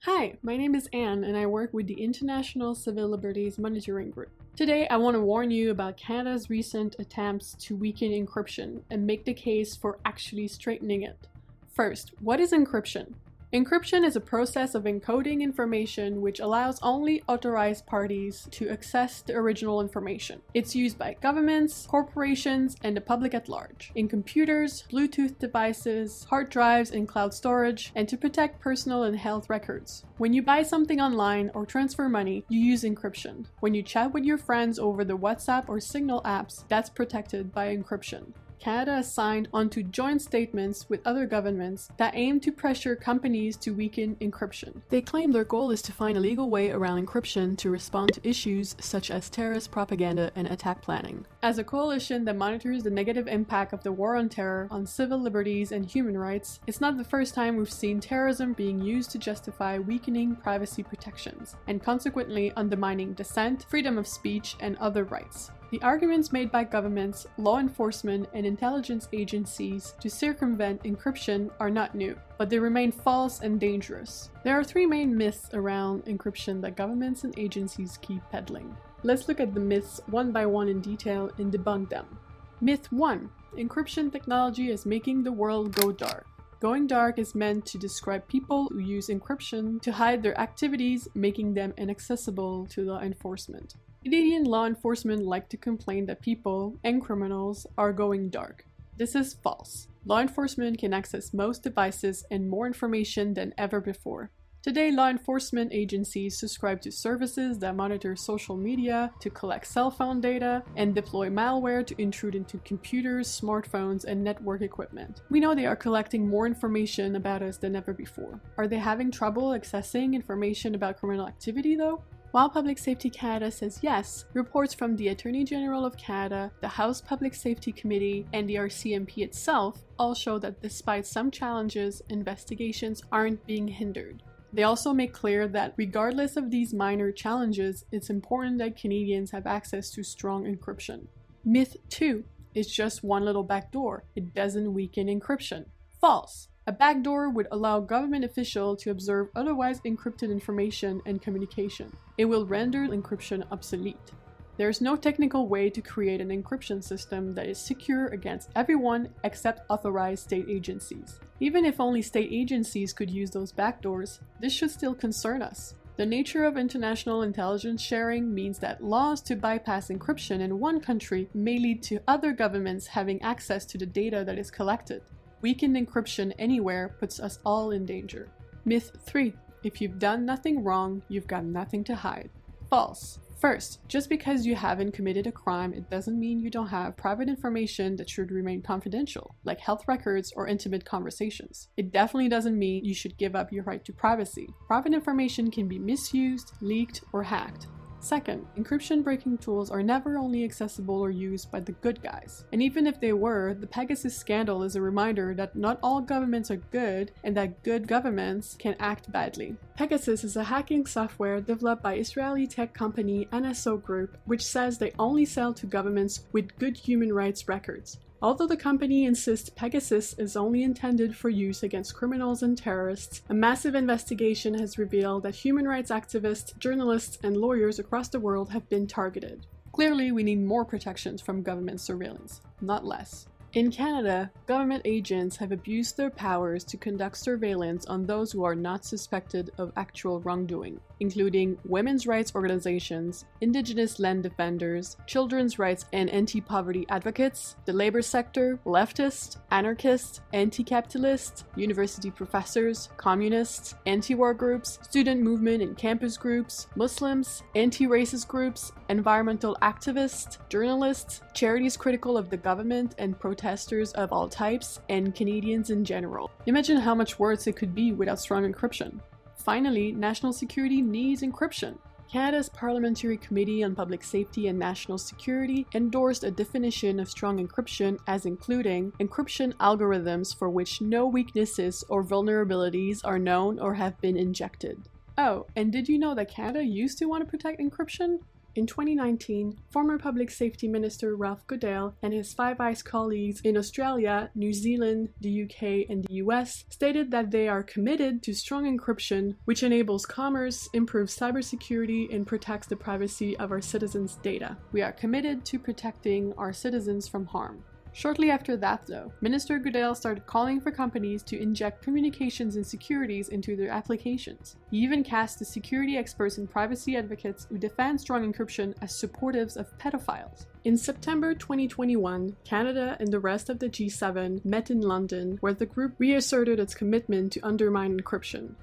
Hi, my name is Anne and I work with the International Civil Liberties Monitoring Group. Today I want to warn you about Canada's recent attempts to weaken encryption and make the case for actually straightening it. First, what is encryption? Encryption is a process of encoding information which allows only authorized parties to access the original information. It's used by governments, corporations, and the public at large, in computers, Bluetooth devices, hard drives, and cloud storage, and to protect personal and health records. When you buy something online or transfer money, you use encryption. When you chat with your friends over the WhatsApp or Signal apps, that's protected by encryption. Canada has signed onto joint statements with other governments that aim to pressure companies to weaken encryption. They claim their goal is to find a legal way around encryption to respond to issues such as terrorist propaganda and attack planning. As a coalition that monitors the negative impact of the war on terror on civil liberties and human rights, it's not the first time we've seen terrorism being used to justify weakening privacy protections, and consequently undermining dissent, freedom of speech, and other rights. The arguments made by governments, law enforcement, and intelligence agencies to circumvent encryption are not new, but they remain false and dangerous. There are three main myths around encryption that governments and agencies keep peddling. Let's look at the myths one by one in detail and debunk them. Myth 1. Encryption technology is making the world go dark. Going dark is meant to describe people who use encryption to hide their activities, making them inaccessible to law enforcement. Canadian law enforcement like to complain that people and criminals are going dark. This is false. Law enforcement can access most devices and more information than ever before. Today, law enforcement agencies subscribe to services that monitor social media, to collect cell phone data, and deploy malware to intrude into computers, smartphones, and network equipment. We know they are collecting more information about us than ever before. Are they having trouble accessing information about criminal activity though? While Public Safety Canada says yes, reports from the Attorney General of Canada, the House Public Safety Committee, and the RCMP itself all show that despite some challenges, investigations aren't being hindered. They also make clear that regardless of these minor challenges, it's important that Canadians have access to strong encryption. Myth 2. It's just one little backdoor. It doesn't weaken encryption. False. A backdoor would allow government officials to observe otherwise encrypted information and communication. It will render encryption obsolete. There is no technical way to create an encryption system that is secure against everyone except authorized state agencies. Even if only state agencies could use those backdoors, this should still concern us. The nature of international intelligence sharing means that laws to bypass encryption in one country may lead to other governments having access to the data that is collected. Weakened encryption anywhere puts us all in danger. Myth 3. If you've done nothing wrong, you've got nothing to hide. False. First, just because you haven't committed a crime, it doesn't mean you don't have private information that should remain confidential, like health records or intimate conversations. It definitely doesn't mean you should give up your right to privacy. Private information can be misused, leaked, or hacked. Second, encryption breaking tools are never only accessible or used by the good guys. And even if they were, the Pegasus scandal is a reminder that not all governments are good and that good governments can act badly. Pegasus is a hacking software developed by Israeli tech company NSO Group, which says they only sell to governments with good human rights records. Although the company insists Pegasus is only intended for use against criminals and terrorists, a massive investigation has revealed that human rights activists, journalists, and lawyers across the world have been targeted. Clearly, we need more protections from government surveillance, not less. In Canada, government agents have abused their powers to conduct surveillance on those who are not suspected of actual wrongdoing, including women's rights organizations, Indigenous land defenders, children's rights and anti-poverty advocates, the labor sector, leftists, anarchists, anti-capitalists, university professors, communists, anti-war groups, student movement and campus groups, Muslims, anti-racist groups, environmental activists, journalists, charities critical of the government and protesters of all types, and Canadians in general. Imagine how much worse it could be without strong encryption. Finally, national security needs encryption. Canada's Parliamentary Committee on Public Safety and National Security endorsed a definition of strong encryption as including encryption algorithms for which no weaknesses or vulnerabilities are known or have been injected. Oh, and did you know that Canada used to want to protect encryption? In 2019, former Public Safety Minister Ralph Goodale and his Five Eyes colleagues in Australia, New Zealand, the UK, and the US stated that they are committed to strong encryption, which enables commerce, improves cybersecurity, and protects the privacy of our citizens' data. We are committed to protecting our citizens from harm. Shortly after that, though, Minister Goodale started calling for companies to inject communications insecurities into their applications. He even cast the security experts and privacy advocates who defend strong encryption as supportives of pedophiles. In September 2021, Canada and the rest of the G7 met in London, where the group reasserted its commitment to undermine encryption.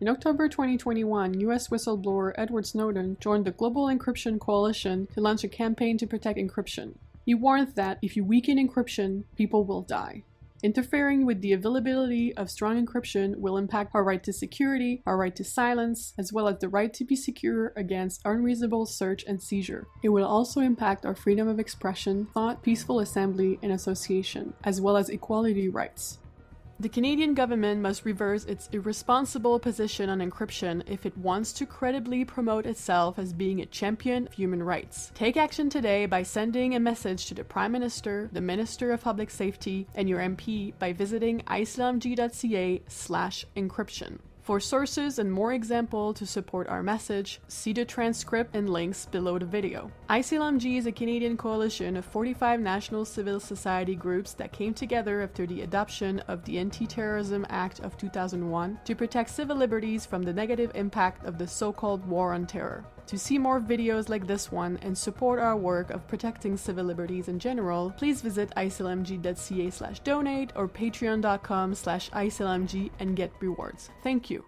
In October 2021, US whistleblower Edward Snowden joined the Global Encryption Coalition to launch a campaign to protect encryption. He warned that if you weaken encryption, people will die. Interfering with the availability of strong encryption will impact our right to security, our right to silence, as well as the right to be secure against unreasonable search and seizure. It will also impact our freedom of expression, thought, peaceful assembly, and association, as well as equality rights. The Canadian government must reverse its irresponsible position on encryption if it wants to credibly promote itself as being a champion of human rights. Take action today by sending a message to the Prime Minister, the Minister of Public Safety, and your MP by visiting iclmg.ca/encryption. For sources and more examples to support our message, see the transcript and links below the video. iclmg is a Canadian coalition of 45 national civil society groups that came together after the adoption of the Anti-Terrorism Act of 2001 to protect civil liberties from the negative impact of the so-called War on Terror. To see more videos like this one and support our work of protecting civil liberties in general, please visit iclmg.ca/donate or patreon.com/iclmg and get rewards. Thank you.